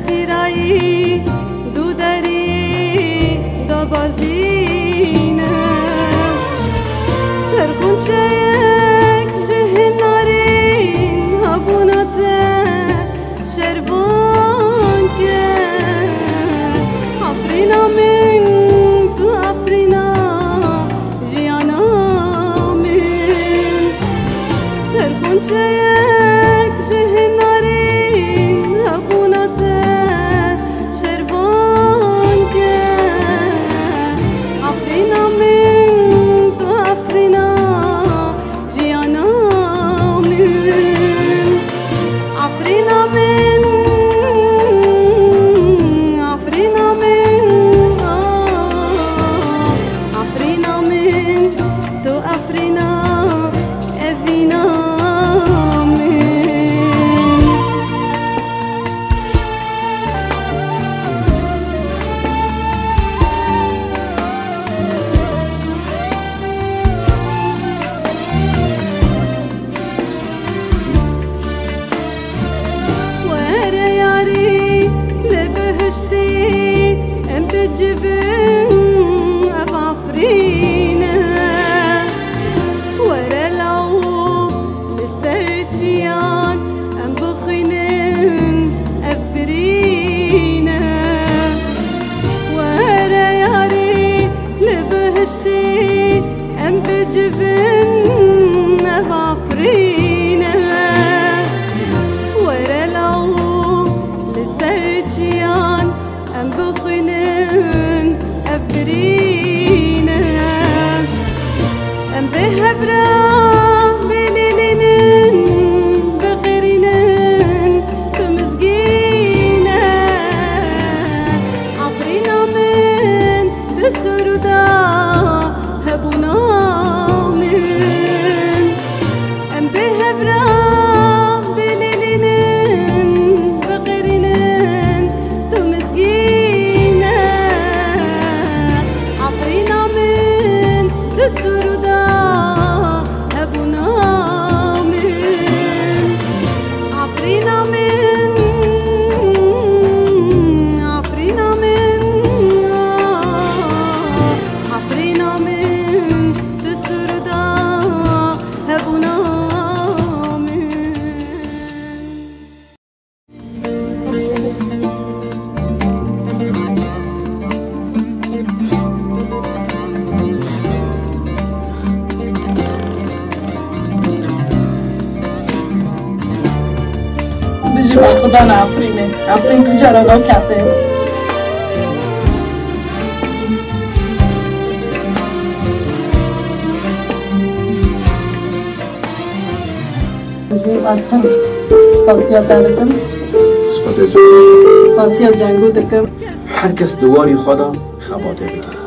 تیرایی دو دری دا بازینه هر خونچه یک جهن نارین هبوناته شروان که افرینا من تو افرینا جیانا من هر خونچه یک جهن نارین هبوناته شروان که افرینا من تو افرینا جیانا من افرینا من افرینا من افرینا من تو افرینا اوینا ام بجبن اف عفرينه ورا لو لسرتيان ام بخينن اف برينه ورا ياري لبهشتي ام بجبن اف عفرينه ورا لو لسرتيان ام بخينن افرينه ام بهبرا بليلين بغيرين تمزقينه عفرينا من تسردا هبونا من ام بهبرا السرودا أبونا من عفرينا من عفرينا من عفرينا من السرودا أبونا خدا نافرینه افرین تو جرالا کفه از پن سپاسیات دارکم سپاسیات جنگو دکم سپاسیات جنگو دکم هر کس دواری خدا خباته بده